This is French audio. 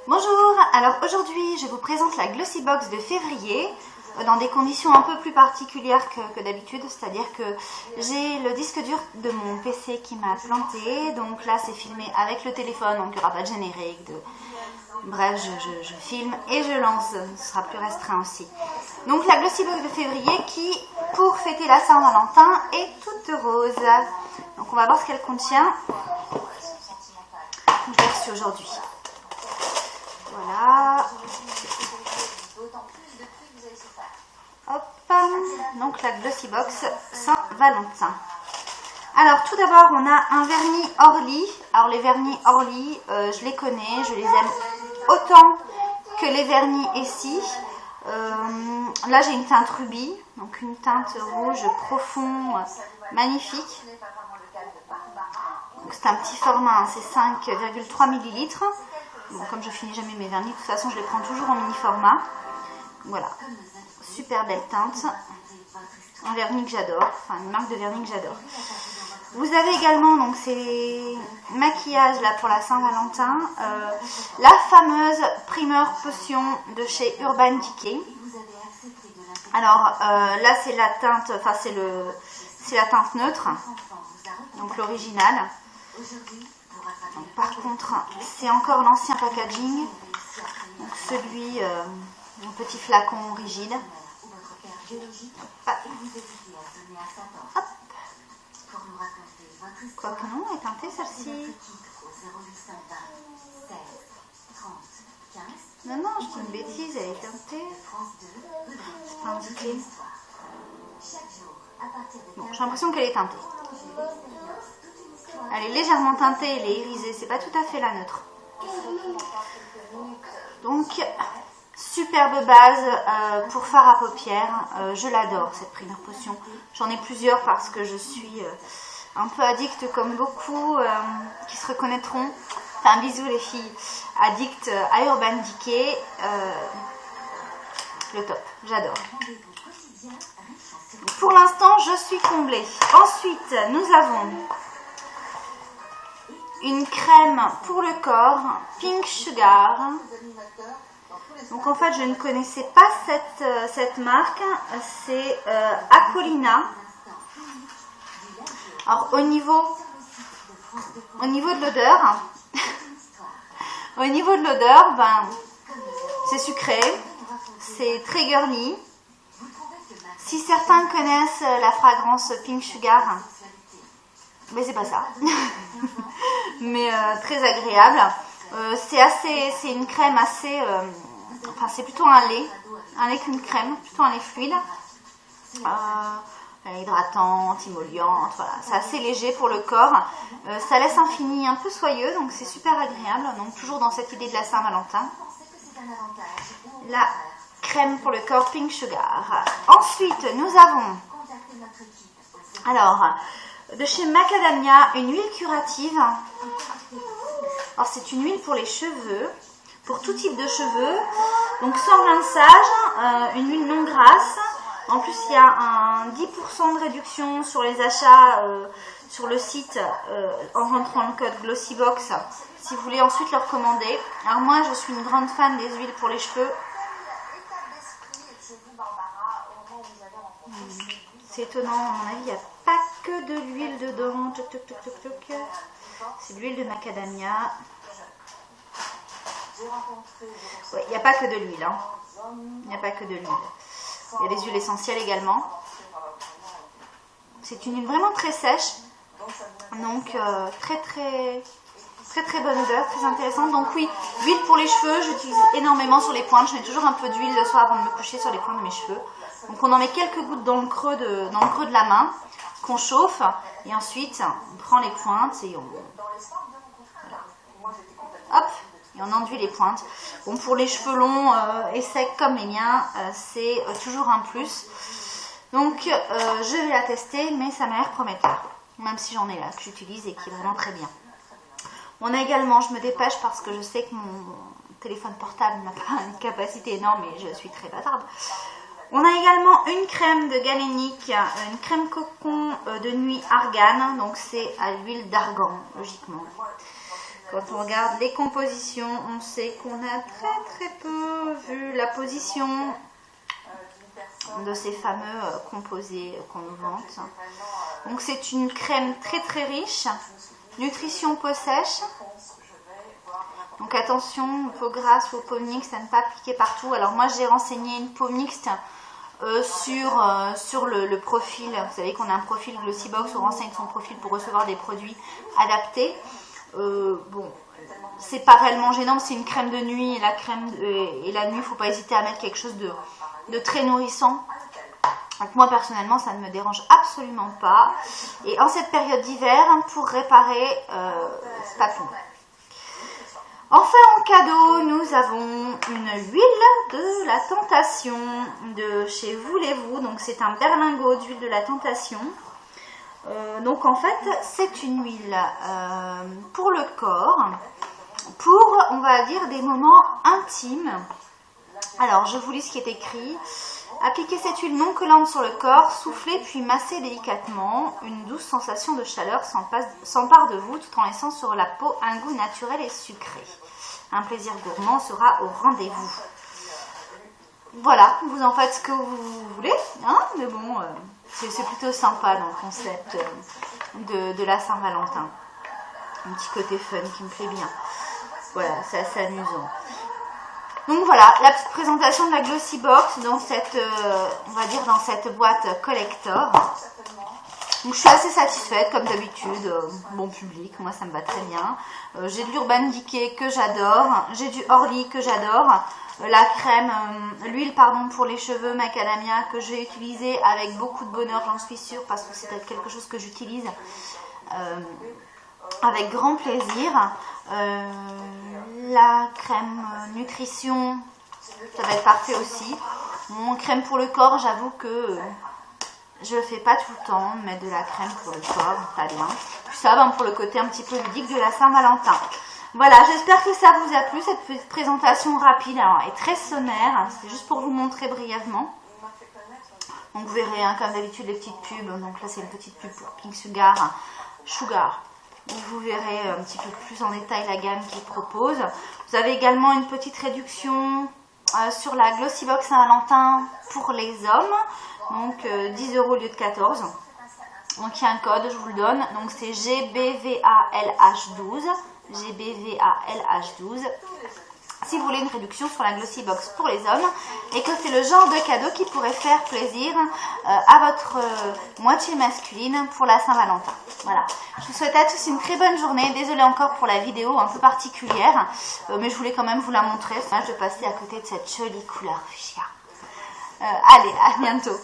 Bonjour, alors aujourd'hui je vous présente la Glossy Box de février dans des conditions un peu plus particulières que d'habitude, c'est-à-dire que j'ai le disque dur de mon PC qui m'a planté, donc là c'est filmé avec le téléphone, donc il n'y aura pas de générique, bref je filme et je lance, ce sera plus restreint aussi. Donc la Glossy Box de février qui, pour fêter la Saint-Valentin, est toute rose. Donc on va voir ce qu'elle contient. Je l'ai reçue aujourd'hui. Voilà. Hop. Donc la Glossy Box Saint-Valentin. Alors tout d'abord on a un vernis Orly. Alors les vernis Orly, je les connais, je les aime autant que les vernis Essie. Là j'ai une teinte rubis, donc une teinte rouge profond, magnifique. C'est un petit format, hein, c'est 5,3 ml. Bon, comme je finis jamais mes vernis, de toute façon je les prends toujours en mini format. Voilà, super belle teinte. Un vernis que j'adore, enfin une marque de vernis que j'adore. Vous avez également donc ces maquillages là pour la Saint-Valentin, la fameuse primeur potion de chez Urban Decay. Alors là c'est la teinte, enfin c'est la teinte neutre, donc l'original. Par contre, c'est encore l'ancien packaging, donc celui en petit flacon rigide. Hop. Quoique non, elle est teintée celle-ci. Non, je dis une bêtise, elle est teintée. C'est pas indiqué. Bon, j'ai l'impression qu'elle est teintée. Elle est légèrement teintée, elle est irisée, c'est pas tout à fait la neutre. Donc, superbe base pour fard à paupières. Je l'adore cette primeur potion. J'en ai plusieurs parce que je suis un peu addict comme beaucoup qui se reconnaîtront. Enfin, bisous les filles. Addict à Urban Decay. Le top, j'adore. Pour l'instant, je suis comblée. Ensuite, nous avons une crème pour le corps, Pink Sugar. Donc en fait, je ne connaissais pas cette marque. C'est Aquolina. Alors au niveau de l'odeur, ben, c'est sucré, c'est très girly. Si certains connaissent la fragrance Pink Sugar, mais c'est pas ça. Mais très agréable. C'est une crème assez, enfin c'est plutôt un lait qu'une crème, plutôt un lait fluide. Hydratante, émolliente, voilà, c'est assez léger pour le corps. Ça laisse un fini un peu soyeux, donc c'est super agréable. Donc toujours dans cette idée de la Saint-Valentin. La crème pour le corps Pink Sugar. Ensuite, nous avons, alors, de chez Macadamia, une huile curative. Alors c'est une huile pour les cheveux, pour tout type de cheveux, donc sans rinçage, une huile non grasse. En plus il y a un 10% de réduction sur les achats sur le site en rentrant le code GlossyBox si vous voulez ensuite le recommander. Alors moi je suis une grande fan des huiles pour les cheveux. C'est étonnant, à mon avis il n'y a pas que de l'huile dedans. C'est de l'huile de macadamia. Ouais, il n'y a pas que de l'huile. Hein. Il n'y a pas que de l'huile. Il y a des huiles essentielles également. C'est une huile vraiment très sèche. Donc très bonne odeur, très intéressante. Donc oui, l'huile pour les cheveux, j'utilise énormément sur les pointes. Je mets toujours un peu d'huile le soir avant de me coucher sur les pointes de mes cheveux. Donc on en met quelques gouttes dans le creux de la main qu'on chauffe. Et ensuite, on prend les pointes et voilà. Hop, et on enduit les pointes. Bon, pour les cheveux longs et secs comme les miens, c'est toujours un plus. Donc, je vais la tester, mais ça m'a l'air prometteur. Même si j'en ai là, que j'utilise et qui est vraiment très bien. On a également, je me dépêche parce que je sais que mon téléphone portable n'a pas une capacité énorme et je suis très bâtarde. On a également une crème de Galénic, une crème cocon de nuit argan, donc c'est à l'huile d'argan, logiquement. Quand on regarde les compositions, on sait qu'on a très peu vu la position de ces fameux composés qu'on nous vante. Donc c'est une crème très riche, nutrition peau sèche. Donc attention, peau grasse ou peau mixte, à ne pas appliquer partout. Alors moi j'ai renseigné une peau mixte sur le profil. Vous savez qu'on a un profil Glossybox, on renseigne son profil pour recevoir des produits adaptés. Bon, c'est pas réellement gênant, c'est une crème de nuit et la nuit, il ne faut pas hésiter à mettre quelque chose de très nourrissant. Donc moi personnellement ça ne me dérange absolument pas. Et en cette période d'hiver, pour réparer, c'est pas plus. Enfin en cadeau, nous avons une huile de la tentation de chez Voulez-vous. Donc c'est un berlingot d'huile de la tentation. Donc en fait c'est une huile pour le corps, pour on va dire des moments intimes. Alors je vous lis ce qui est écrit. Appliquez cette huile non collante sur le corps, soufflez puis massez délicatement. Une douce sensation de chaleur s'empare de vous tout en laissant sur la peau un goût naturel et sucré. Un plaisir gourmand sera au rendez-vous. Voilà, vous en faites ce que vous voulez, hein, mais bon, c'est plutôt sympa dans le concept de la Saint-Valentin. Un petit côté fun qui me plaît bien. Voilà, c'est assez amusant. Donc voilà, la petite présentation de la Glossybox dans cette, on va dire dans cette boîte collector. Donc je suis assez satisfaite comme d'habitude, bon public, moi ça me va très bien. J'ai de l'Urban Decay que j'adore, j'ai du Orly que j'adore, la crème, l'huile pardon pour les cheveux macadamia que j'ai utilisée avec beaucoup de bonheur, j'en suis sûre, parce que c'est quelque chose que j'utilise avec grand plaisir. La crème nutrition, ça va être parfait aussi. Mon crème pour le corps, j'avoue que je le fais pas tout le temps, mettre de la crème pour le corps, pas bien. Puis ça va pour le côté un petit peu ludique de la Saint-Valentin. Voilà, j'espère que ça vous a plu, cette petite présentation rapide. Alors, elle est très sommaire, c'est juste pour vous montrer brièvement. Donc vous verrez, hein, comme d'habitude, les petites pubs. Donc là, c'est une petite pub pour Pink Sugar. Vous verrez un petit peu plus en détail la gamme qu'ils proposent. Vous avez également une petite réduction sur la Glossybox Saint-Valentin pour les hommes. Donc 10 € au lieu de 14. Donc il y a un code, je vous le donne. Donc c'est GBVALH12. GBVALH12. Si vous voulez une réduction sur la Glossybox pour les hommes, et que c'est le genre de cadeau qui pourrait faire plaisir à votre moitié masculine pour la Saint-Valentin. Voilà. Je vous souhaite à tous une très bonne journée. Désolée encore pour la vidéo un peu particulière, mais je voulais quand même vous la montrer. C'est dommage de passer à côté de cette jolie couleur fuchsia. Allez, à bientôt.